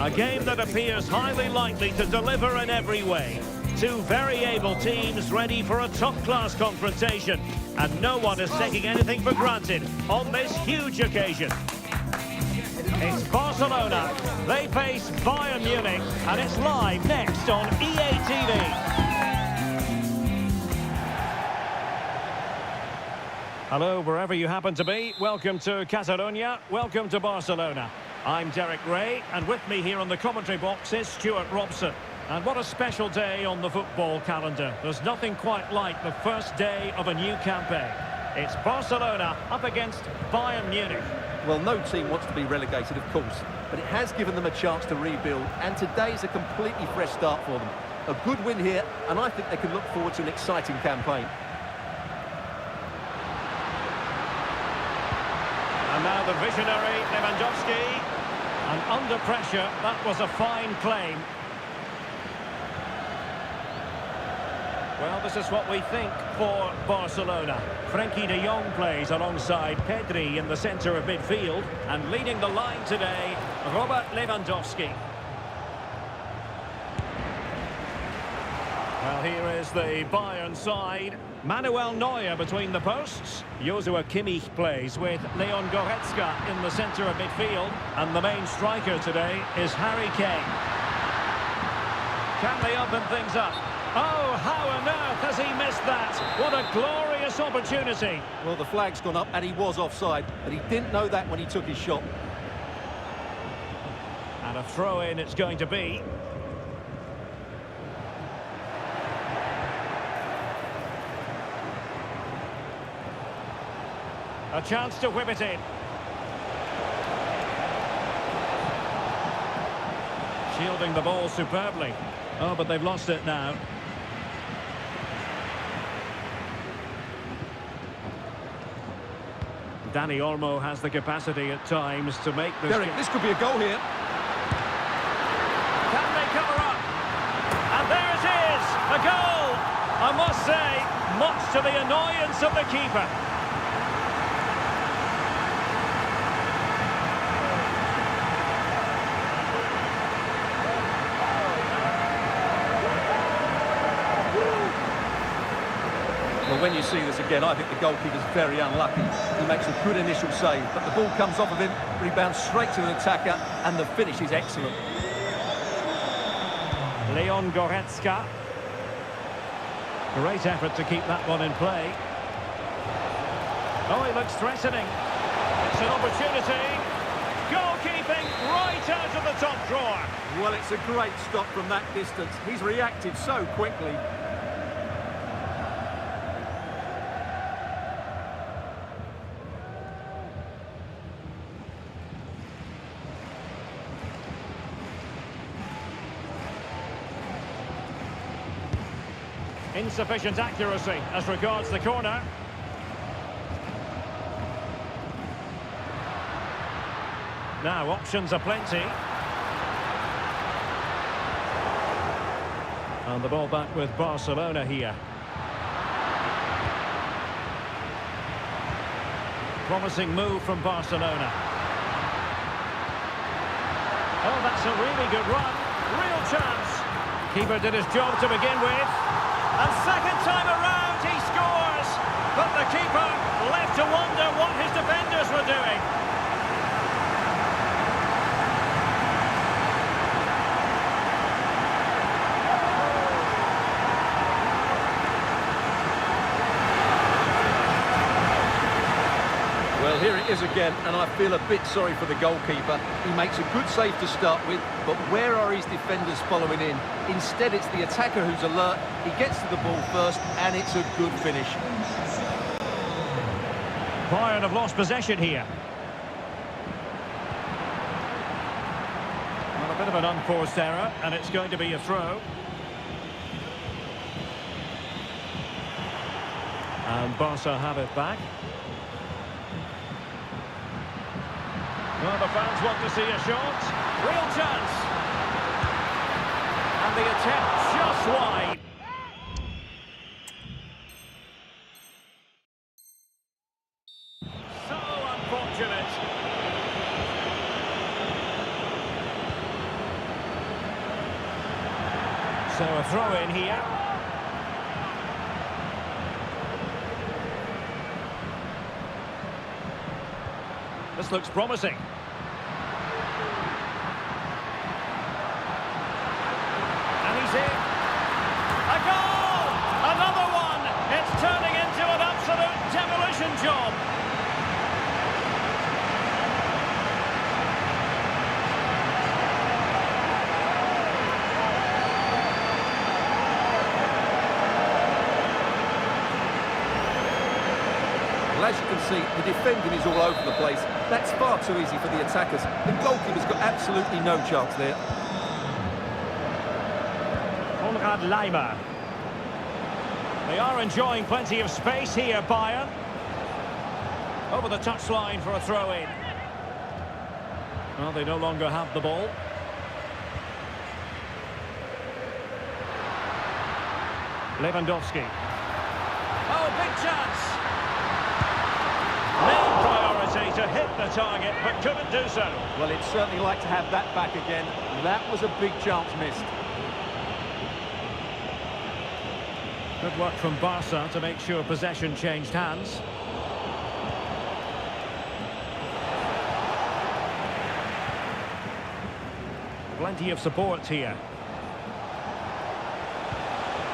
A game that appears highly likely to deliver in every way. Two very able teams ready for a top-class confrontation. And no one is taking anything for granted on this huge occasion. It's Barcelona. They face Bayern Munich. And it's live next on EA TV. Hello, wherever you happen to be. Welcome to Catalonia. Welcome to Barcelona. I'm Derek Ray, and with me here on the commentary box is Stuart Robson. And what a special day on the football calendar. There's nothing quite like the first day of a new campaign. It's Barcelona up against Bayern Munich. Well, no team wants to be relegated, of course, but it has given them a chance to rebuild, and today is a completely fresh start for them. A good win here, and I think they can look forward to an exciting campaign. And now the visionary Lewandowski. And under pressure, that was a fine claim. Well, this is what we think for Barcelona. Frenkie de Jong plays alongside Pedri in the centre of midfield. And leading the line today, Robert Lewandowski. Well, here is the Bayern side. Manuel Neuer between the posts. Joshua Kimmich plays with Leon Goretzka in the centre of midfield. And the main striker today is Harry Kane. Can they open things up? Oh, how on earth has he missed that? What a glorious opportunity. Well, the flag's gone up and he was offside, but he didn't know that when he took his shot. And a throw-in it's going to be. A chance to whip it in. Shielding the ball superbly. Oh, but they've lost it now. Dani Olmo has the capacity at times to make this... Derek, this could be a goal here. Can they cover up? And there it is! A goal! I must say, much to the annoyance of the keeper. Well, when you see this again, I think the goalkeeper's very unlucky. He makes a good initial save, but the ball comes off of him, rebounds straight to the attacker, and the finish is excellent. Leon Goretzka. Great effort to keep that one in play. Oh, he looks threatening. It's an opportunity. Goalkeeping right out of the top drawer. Well, it's a great stop from that distance. He's reacted so quickly. Insufficient accuracy as regards the corner. Now, options are plenty. And the ball back with Barcelona here. Promising move from Barcelona. Oh, that's a really good run. Real chance. Keeper did his job to begin with. And second time around, he scores. But the keeper left to wonder what his defenders were doing. Well, here it is again, and I feel a bit sorry for the goalkeeper. He makes a good save to start with, but where are his defenders following in? Instead, it's the attacker who's alert. He gets to the ball first, and it's a good finish. Bayern have lost possession here. Well, a bit of an unforced error, and it's going to be a throw. And Barca have it back. Well, the fans want to see a shot. Real chance. And the attempt just wide. So unfortunate. So a throw in here. This looks promising. And he's in. A goal! Another one! It's turning into an absolute demolition job. Well, as you can see, the defending is all over the place. That's far too easy for the attackers. The goalkeeper's got absolutely no chance there. Leimer. They are enjoying plenty of space here, Bayern. Over the touchline for a throw-in. Well, they no longer have the ball. Lewandowski. Oh, big chance! Main priority to hit the target, but couldn't do so. Well, he'd certainly like to have that back again. That was a big chance missed. Good work from Barca to make sure possession changed hands. Plenty of support here.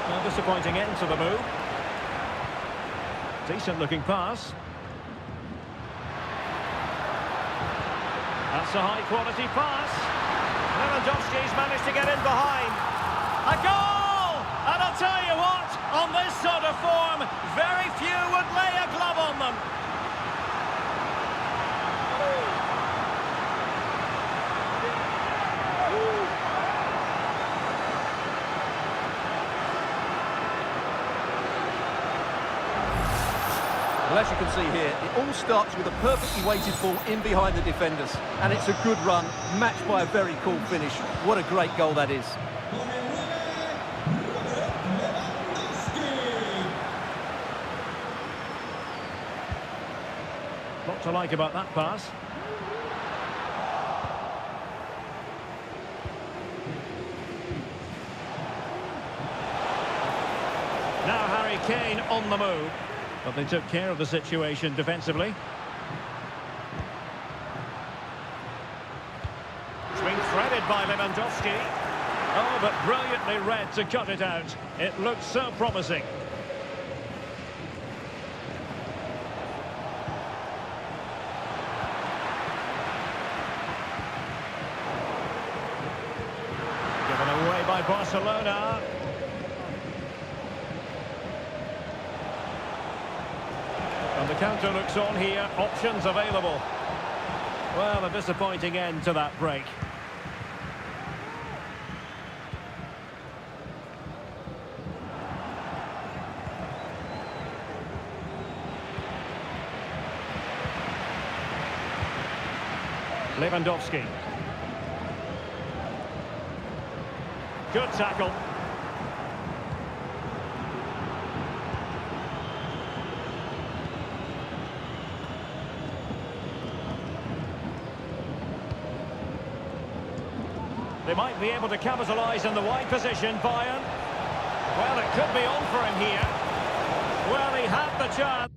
A disappointing end to the move. Decent looking pass. That's a high quality pass. Lewandowski's managed to get in behind. A goal! And I'll tell you what, on this sort of form, very few would lay a glove on them. Well, as you can see here, it all starts with a perfectly weighted ball in behind the defenders. And it's a good run, matched by a very cool finish. What a great goal that is. Lot to like about that pass. Now Harry Kane on the move. But they took care of the situation defensively. It's been threaded by Lewandowski. Oh, but brilliantly read to cut it out. It looked so promising. Given away by Barcelona. And the counter looks on here, options available. Well, a disappointing end to that break. Lewandowski. Good tackle. They might be able to capitalise in the wide position, Bayern. Well, it could be on for him here. Well, he had the chance.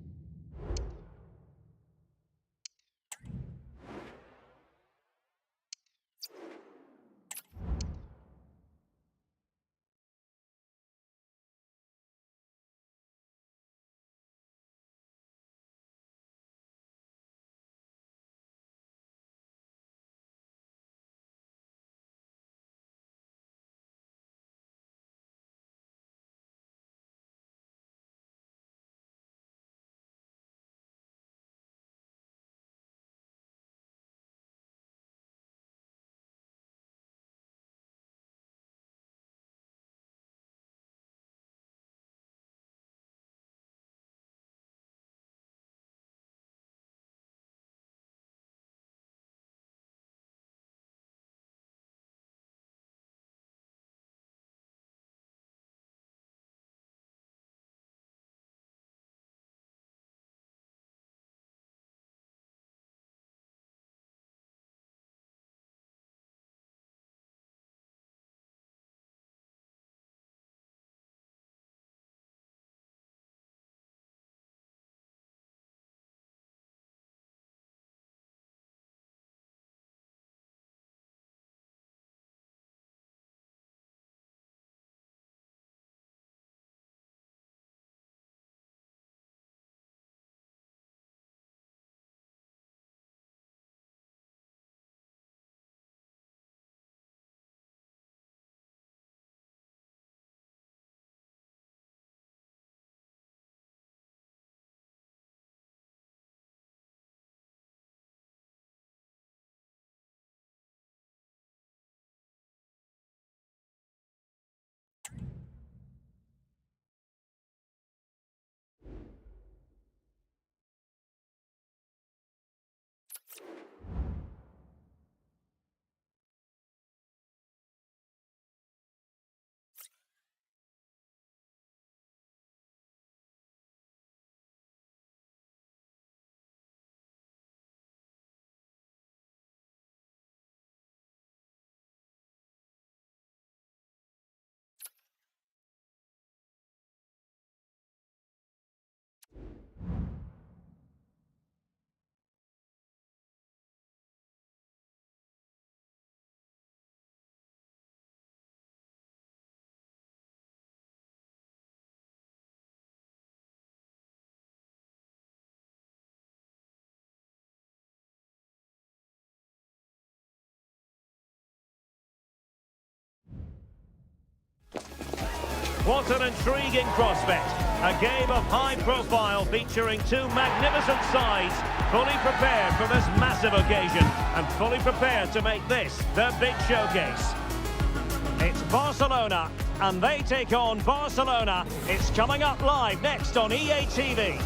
What an intriguing prospect. A game of high profile featuring two magnificent sides, fully prepared for this massive occasion and fully prepared to make this their big showcase. It's Barcelona and they take on Barcelona. It's coming up live next on EA TV.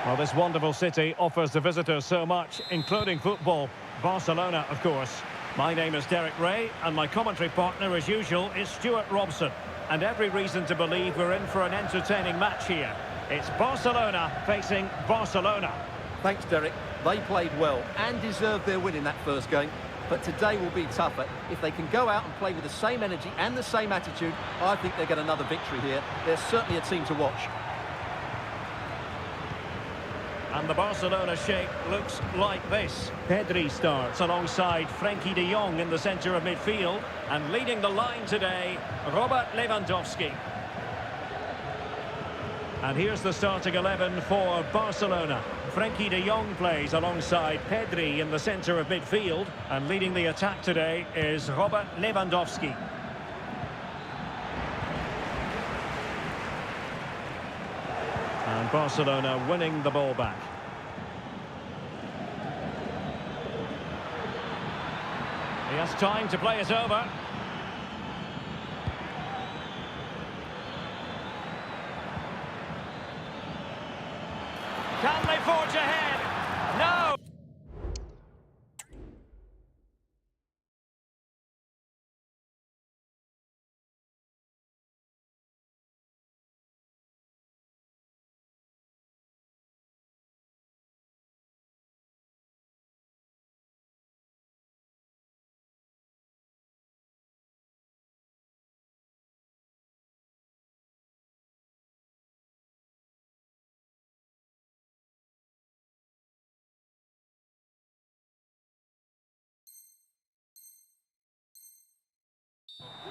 Well, this wonderful city offers the visitors so much, including football. Barcelona, of course. My name is Derek Ray, and my commentary partner, as usual, is Stuart Robson. And every reason to believe we're in for an entertaining match here. It's Barcelona facing Barcelona. Thanks, Derek. They played well and deserved their win in that first game. But today will be tougher. If they can go out and play with the same energy and the same attitude, I think they'll get another victory here. They're certainly a team to watch. And the Barcelona shape looks like this. Pedri starts alongside Frenkie de Jong in the centre of midfield. And leading the line today, Robert Lewandowski. And here's the starting 11 for Barcelona. Frenkie de Jong plays alongside Pedri in the centre of midfield. And leading the attack today is Robert Lewandowski. And Barcelona winning the ball back. He has time to play it over. Can they forge ahead? No!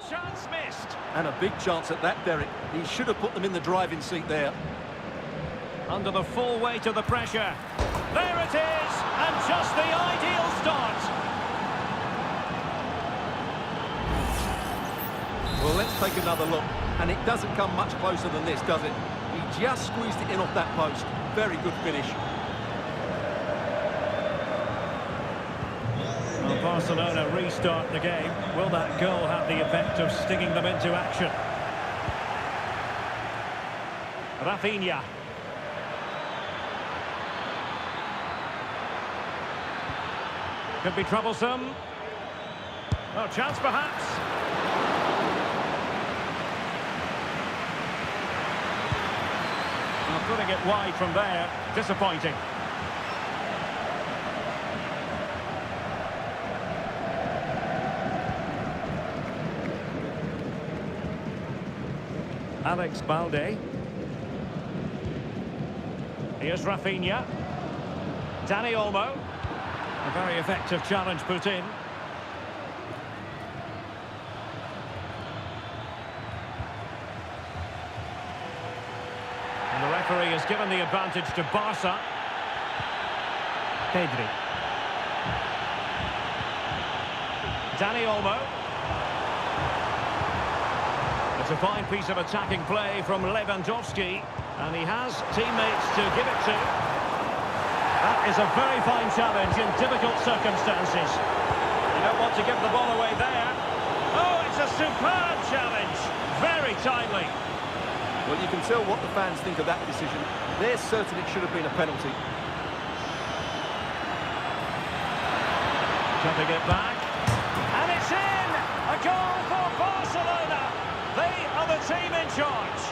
Chance missed. And a big chance at that, Derek. He should have put them in the driving seat there. Under the full weight of the pressure. There it is, and just the ideal start. Well, let's take another look. And it doesn't come much closer than this, does it? He just squeezed it in off that post. Very good finish. Well, Barcelona restart the game. Will that goal have the effect of stinging them into action? Rafinha. Could be troublesome. Oh, chance perhaps. Well, putting it wide from there. Disappointing. Alex Balde. Here's Rafinha. Dani Olmo. A very effective challenge put in. And the referee has given the advantage to Barca. Pedri. Dani Olmo. It's a fine piece of attacking play from Lewandowski, and he has teammates to give it to. That is a very fine challenge in difficult circumstances. You don't want to give the ball away there. Oh, it's a superb challenge. Very timely. Well, you can tell what the fans think of that decision. They're certain it should have been a penalty. Cutting it back. And it's in! A goal for Barcelona! They are the team in charge.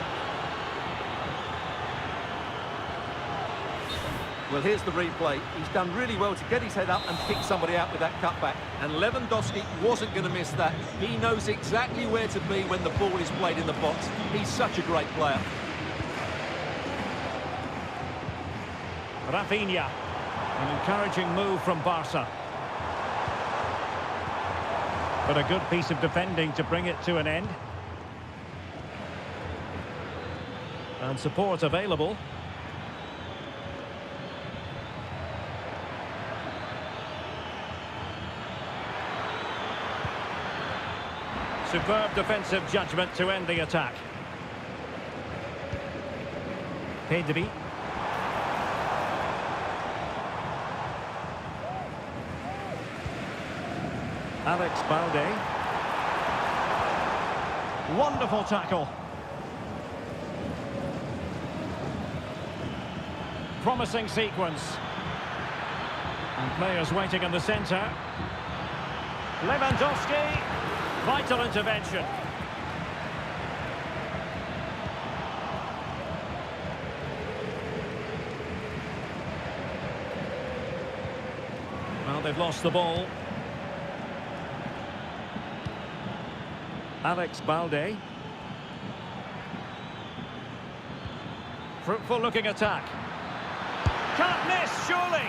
Well, here's the replay. He's done really well to get his head up and pick somebody out with that cutback. And Lewandowski wasn't going to miss that. He knows exactly where to be when the ball is played in the box. He's such a great player. Rafinha. An encouraging move from Barca. But a good piece of defending to bring it to an end. And support available. Superb defensive judgment to end the attack. Pedri. Alex Balde. Wonderful tackle. Promising sequence. And players waiting in the centre. Lewandowski. Vital intervention. Well, they've lost the ball. Alex Balde. Fruitful looking attack. Can't miss, surely.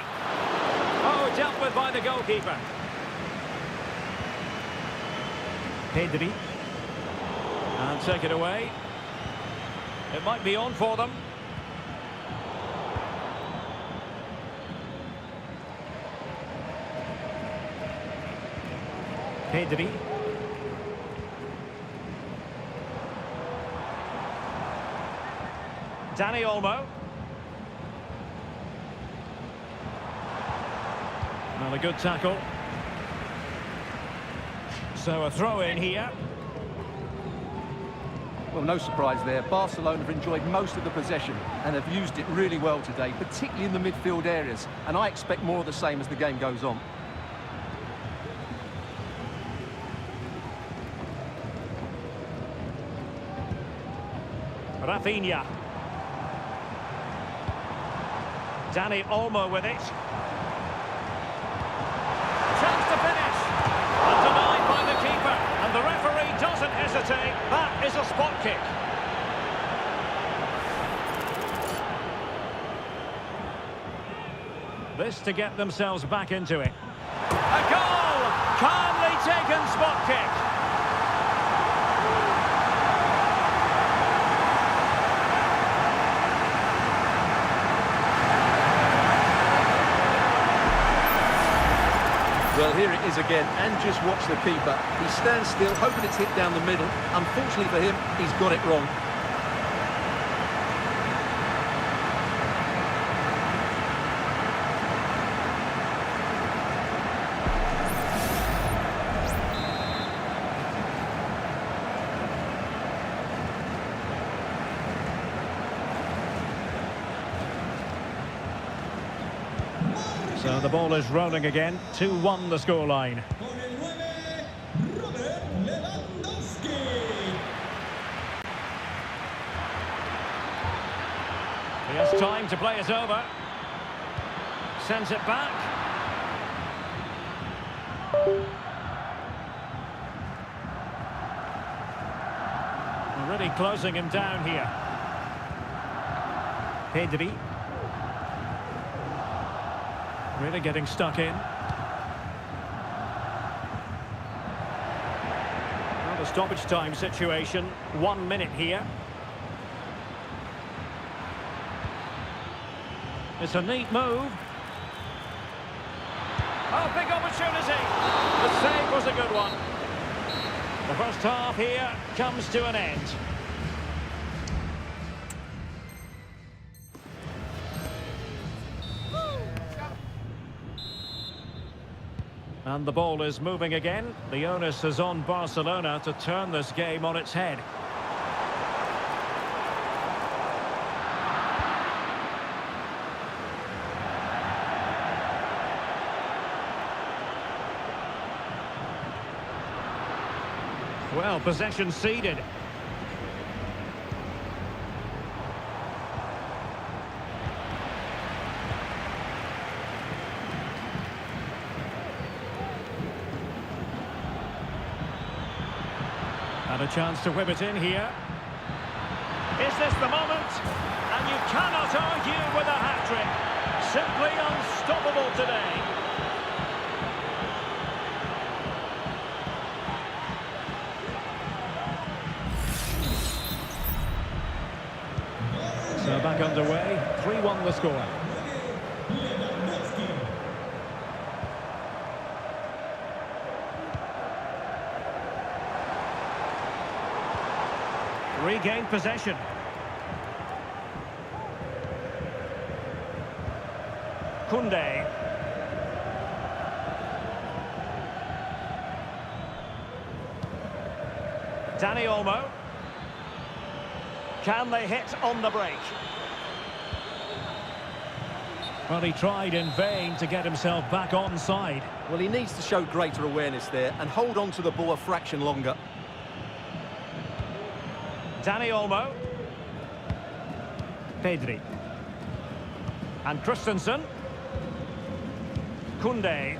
Oh, dealt with by the goalkeeper. Pedri. And take it away. It might be on for them. Pedri. Dani Olmo. Well, a good tackle. So a throw in here. Well, no surprise there. Barcelona have enjoyed most of the possession and have used it really well today, particularly in the midfield areas. And I expect more of the same as the game goes on. Rafinha. Dani Olmo with it. Chance to finish. And denied by the keeper. And the referee doesn't hesitate. That is a spot kick. This to get themselves back into it. A goal! Calmly taken spot kick. Well, here it is again, and just watch the keeper. He stands still, hoping it's hit down the middle. Unfortunately for him, he's got it wrong. So the ball is rolling again. 2-1 the scoreline. He has time to play it over. Sends it back. Already closing him down here. Pedri. Really getting stuck in. Well, the stoppage time situation. 1 minute here. It's a neat move. Oh, big opportunity. The save was a good one. The first half here comes to an end. And the ball is moving again. The onus is on Barcelona to turn this game on its head. Well, possession ceded. And a chance to whip it in here. Is this the moment? And you cannot argue with a hat-trick. Simply unstoppable today. So back underway. 3-1 the score. Regained possession. Koundé. Dani Olmo. Can they hit on the break? Well, he tried in vain to get himself back onside. Well, he needs to show greater awareness there and hold on to the ball a fraction longer. Dani Olmo. Pedri. And Christensen. Koundé.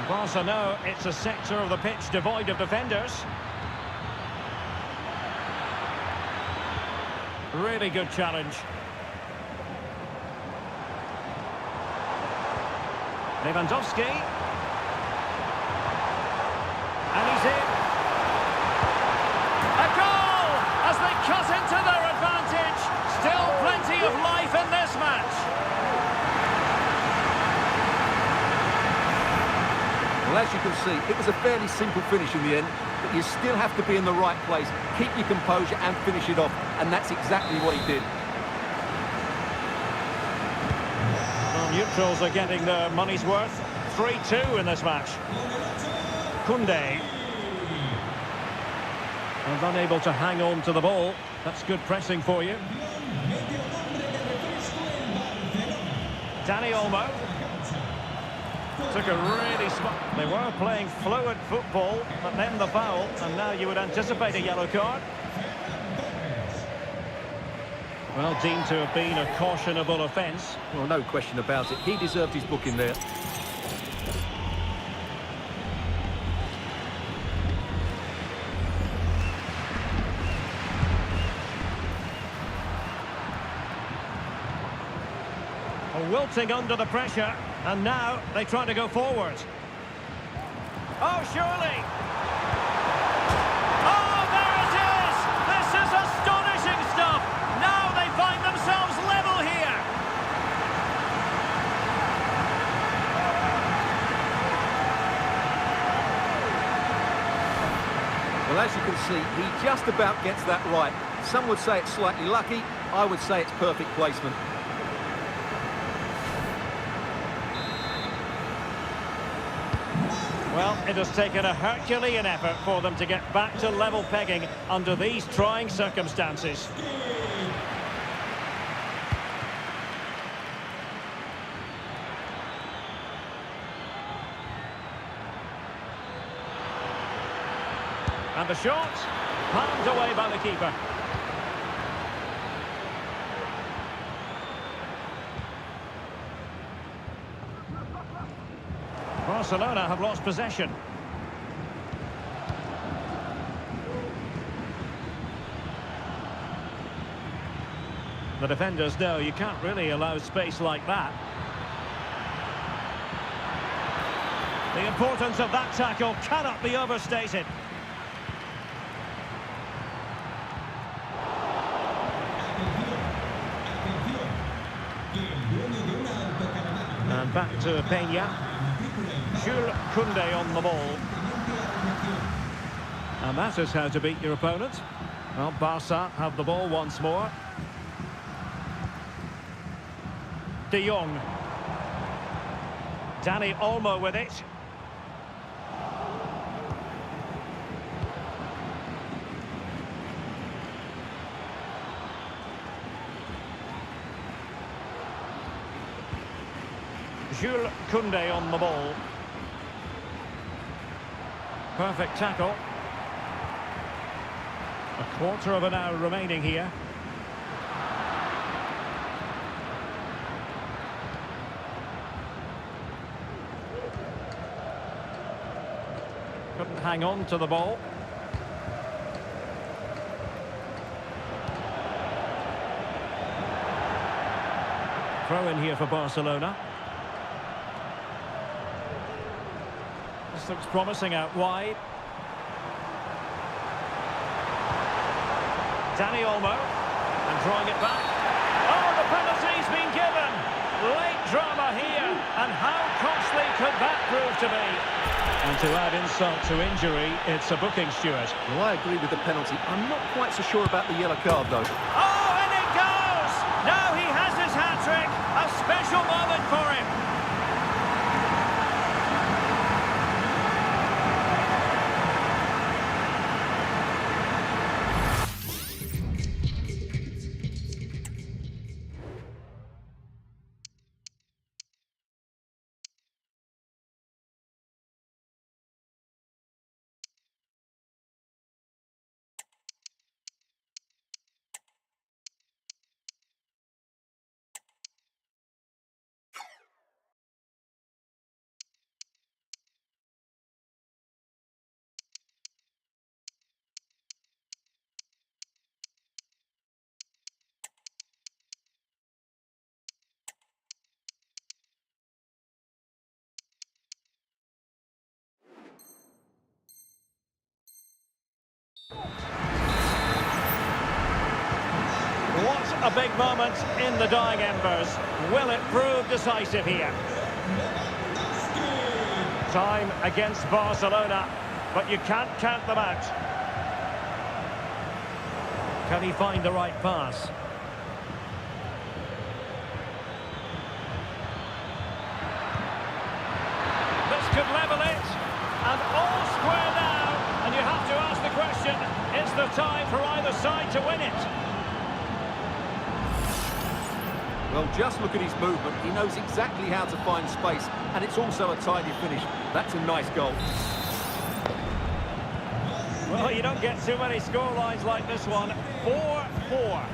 Barca know it's a sector of the pitch devoid of defenders. Really good challenge. Lewandowski. And he's in. A goal as they cut into their advantage. Still plenty of life in this match. Well, as you can see, it was a fairly simple finish in the end, but you still have to be in the right place, keep your composure and finish it off, and that's exactly what he did. Well, neutrals are getting their money's worth. 3-2 in this match. Koundé. And unable to hang on to the ball. That's good pressing for you. Dani Olmo. Took a really smart... They were playing fluid football, but then the foul, and now you would anticipate a yellow card. Well, deemed to have been a cautionable offence. Well, no question about it. He deserved his booking there. Wilting under the pressure, and now they try to go forward. Oh, surely! Oh, there it is! This is astonishing stuff! Now they find themselves level here! Well, as you can see, he just about gets that right. Some would say it's slightly lucky, I would say it's perfect placement. Well, it has taken a Herculean effort for them to get back to level pegging under these trying circumstances. And the shot, palmed away by the keeper. Barcelona have lost possession. The defenders know you can't really allow space like that. The importance of that tackle cannot be overstated. And back to Peña. Jules Koundé on the ball. And that is how to beat your opponent. Well, Barca have the ball once more. De Jong. Dani Olmo with it. Jules Koundé on the ball. Perfect tackle. A quarter of an hour remaining here. Couldn't hang on to the ball. Throw in here for Barcelona. This looks promising out wide. Dani Olmo, and drawing it back. Oh, the penalty's been given. Late drama here, and how costly could that prove to be? And to add insult to injury, it's a booking, Stuart. Well, I agree with the penalty. I'm not quite so sure about the yellow card, though. Oh, and it goes! Now he has his hat-trick. A special moment for him. What a big moment in the dying embers. Will it prove decisive here? Time against Barcelona, but you can't count them out. Can he find the right pass? This could level it, and all square now. And you have to ask the question, is there time for either side to win it? Well, just look at his movement. He knows exactly how to find space, and it's also a tidy finish. That's a nice goal. Well, you don't get too many scorelines like this one. 4-4.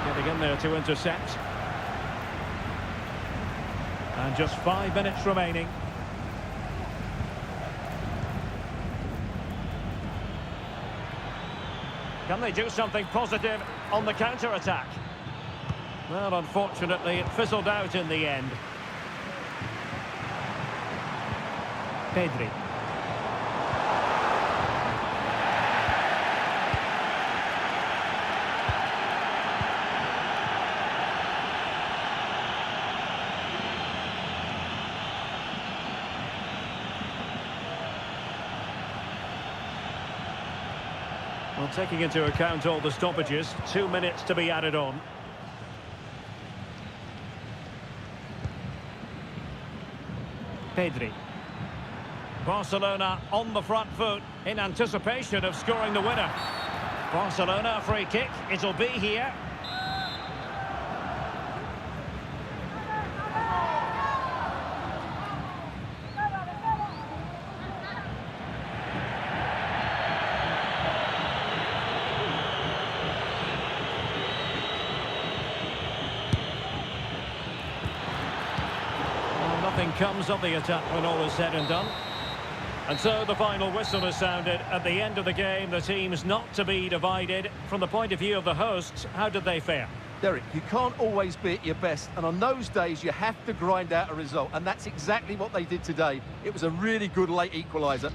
Getting in there to intercept. And just 5 minutes remaining. Can they do something positive on the counter-attack? Well, unfortunately, it fizzled out in the end. Pedri. Well, taking into account all the stoppages, 2 minutes to be added on. Pedri. Barcelona on the front foot in anticipation of scoring the winner. Barcelona, a free kick. It'll be here. Nothing comes of the attack when all is said and done. And so the final whistle is sounded. At the end of the game, the team's not to be divided. From the point of view of the hosts, how did they fare? Derek, you can't always be at your best, and on those days you have to grind out a result, and that's exactly what they did today. It was a really good late equaliser.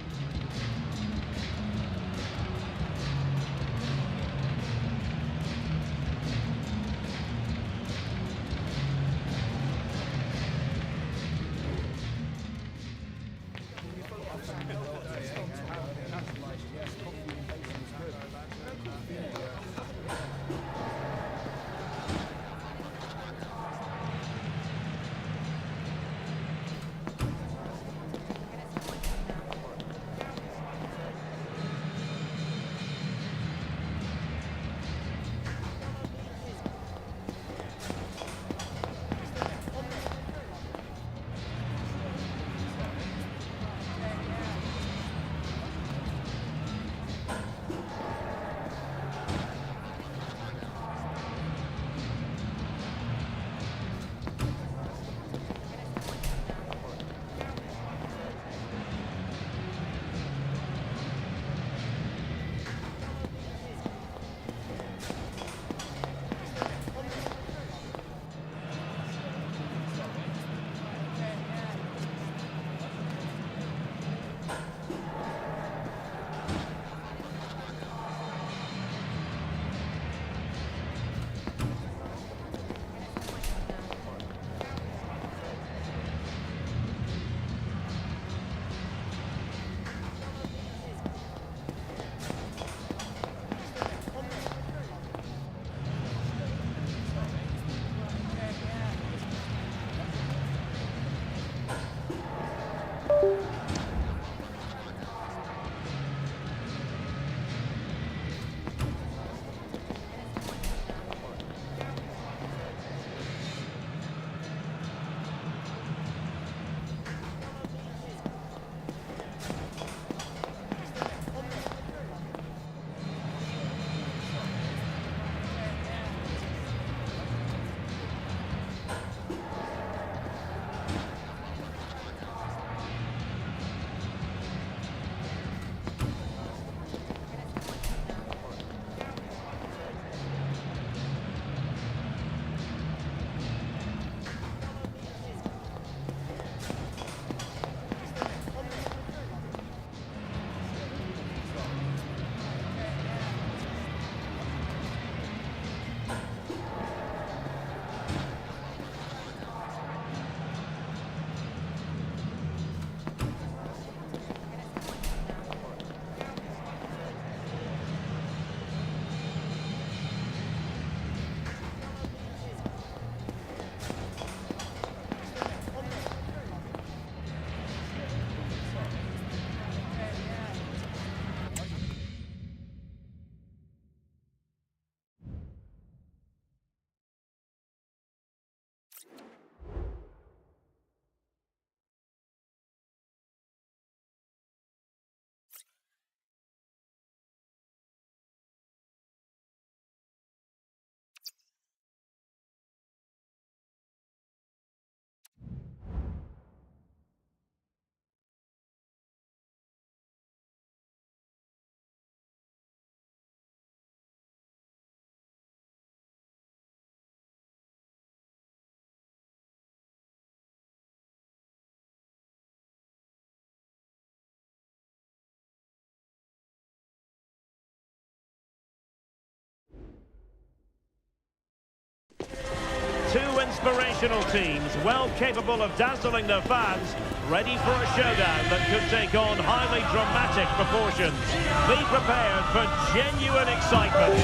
Two inspirational teams, well capable of dazzling their fans, ready for a showdown that could take on highly dramatic proportions. Be prepared for genuine excitement.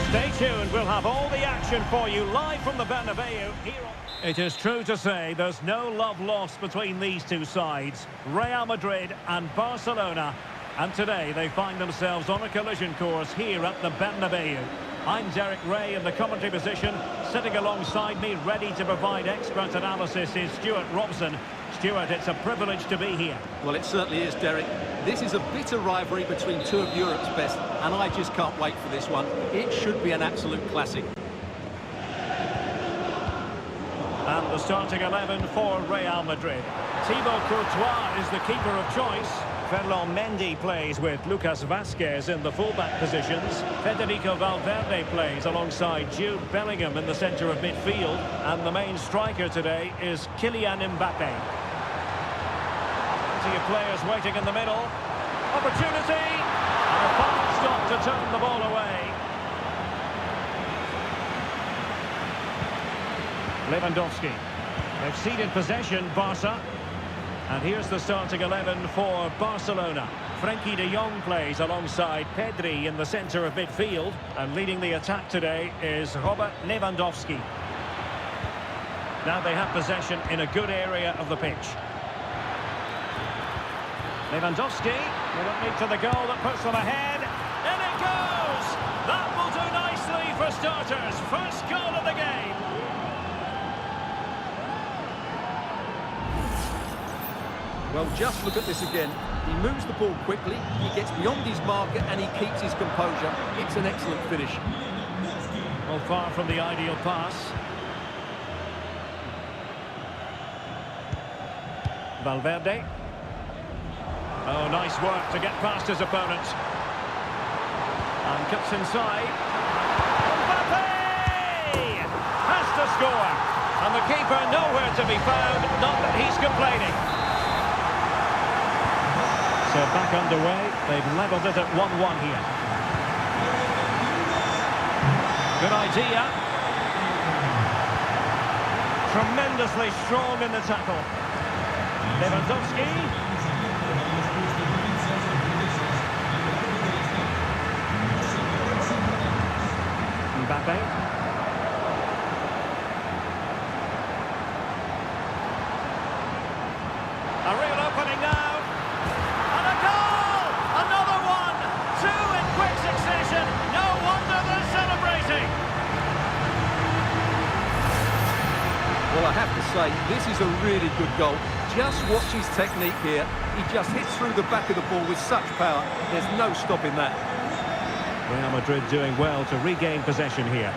Stay tuned, we'll have all the action for you live from the Bernabeu here on... It is true to say there's no love lost between these two sides, Real Madrid and Barcelona, and today they find themselves on a collision course here at the Bernabeu. I'm Derek Ray in the commentary position. Sitting alongside me, ready to provide expert analysis, is Stuart Robson. Stuart, it's a privilege to be here. Well, it certainly is, Derek. This is a bitter rivalry between two of Europe's best, and I just can't wait for this one. It should be an absolute classic. And the starting 11 for Real Madrid. Thibaut Courtois is the keeper of choice. Ferland Mendy plays with Lucas Vazquez in the fullback positions. Federico Valverde plays alongside Jude Bellingham in the centre of midfield. And the main striker today is Kylian Mbappe. Plenty of players waiting in the middle. Opportunity! And a fast stop to turn the ball away. Lewandowski. They've ceded possession, Barca. And here's the starting 11 for Barcelona. Frenkie de Jong plays alongside Pedri in the centre of midfield. And leading the attack today is Robert Lewandowski. Now they have possession in a good area of the pitch. Lewandowski, will it lead to the goal that puts them ahead? In it goes! That will do nicely for starters. First goal of the game. Well, just look at this again. He moves the ball quickly, he gets beyond his marker and he keeps his composure. It's an excellent finish. Well, far from the ideal pass. Valverde. Oh, nice work to get past his opponent. And cuts inside. Mbappe! Has to score. And the keeper nowhere to be found, not that he's complaining. So back underway, they've levelled it at 1-1 here. Good idea. Tremendously strong in the tackle. Lewandowski. Mbappe. A real opening now. No wonder they're celebrating. Well, I have to say, this is a really good goal. Just watch his technique here. He just hits through the back of the ball with such power. There's no stopping that. Real Madrid doing well to regain possession here.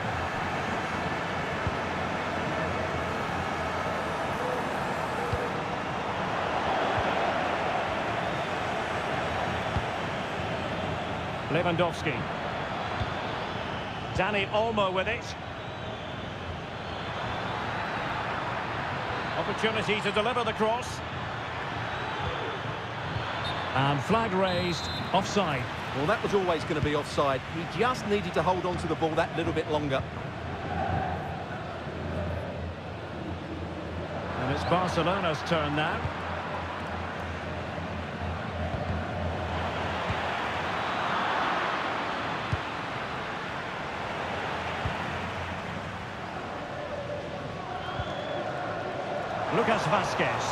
Lewandowski. Dani Olmo with it. Opportunity to deliver the cross. And flag raised, offside. Well, that was always going to be offside. He just needed to hold on to the ball that little bit longer. And it's Barcelona's turn now. Lucas Vazquez.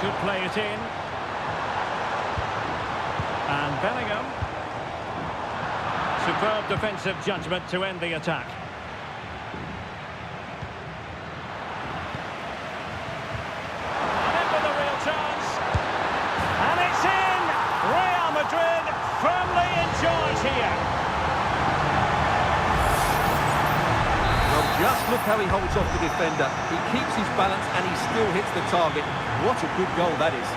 Could play it in. And Bellingham. Superb defensive judgment to end the attack. how he holds off the defender. He keeps his balance and he still hits the target. What a good goal that is.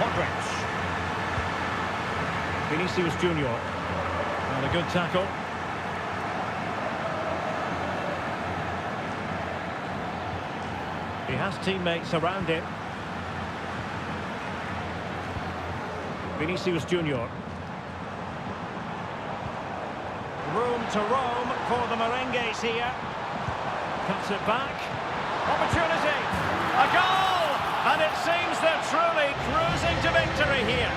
Modric. Vinicius Junior. And a good tackle. He has teammates around him. Vinicius Junior. Room to roam for the Merengues here. Cuts it back. Opportunity. A goal! And it seems they're truly cruising to victory here.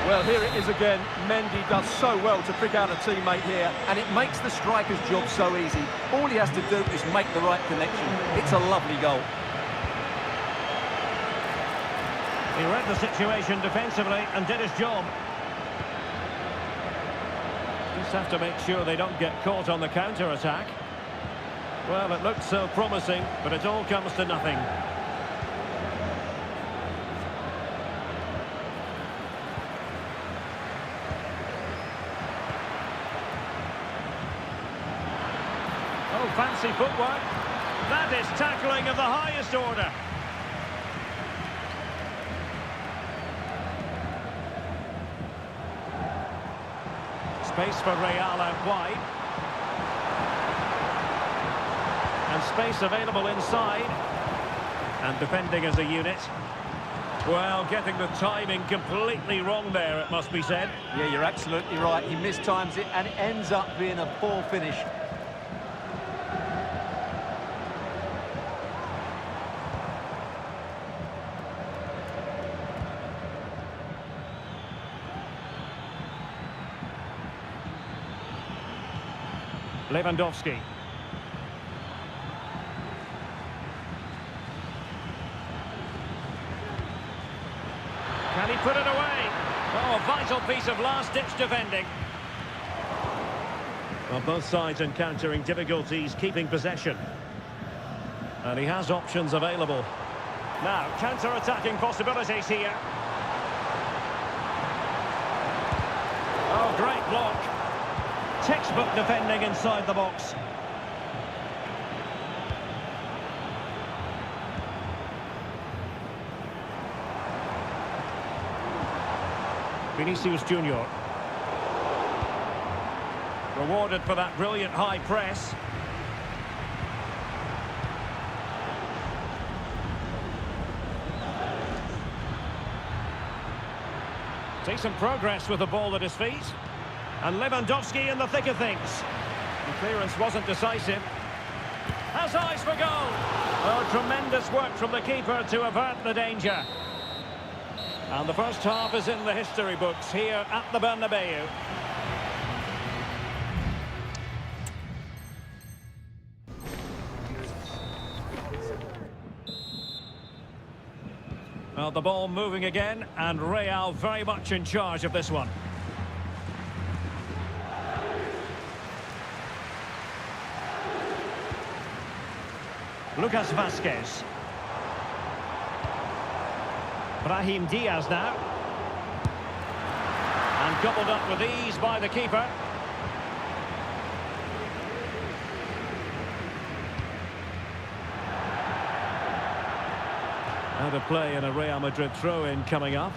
Well, here it is again. Mendy does so well to pick out a teammate here, and it makes the striker's job so easy. All he has to do is make the right connection. It's a lovely goal. He read the situation defensively and did his job. Just have to make sure they don't get caught on the counter-attack. Well, it looked so promising, but it all comes to nothing. Oh, fancy footwork. That is tackling of the highest order. Space for Real out wide. And space available inside. And defending as a unit. Well, getting the timing completely wrong there, it must be said. Yeah, you're absolutely right. He mistimes it, and it ends up being a poor finish. Lewandowski. Can he put it away? Oh, a vital piece of last-ditch defending. Well, both sides encountering difficulties keeping possession. And he has options available. Now, counter-attacking possibilities here. Oh, great block. Textbook defending inside the box. Vinicius Junior. Rewarded for that brilliant high press. Decent progress with the ball at his feet. And Lewandowski in the thick of things. The clearance wasn't decisive. Has eyes for goal. Oh, tremendous work from the keeper to avert the danger. And the first half is in the history books here at the Bernabeu. Well, the ball moving again, and Real very much in charge of this one. Lucas Vazquez. Brahim Diaz now. And gobbled up with ease by the keeper. Out of play and a Real Madrid throw-in coming up.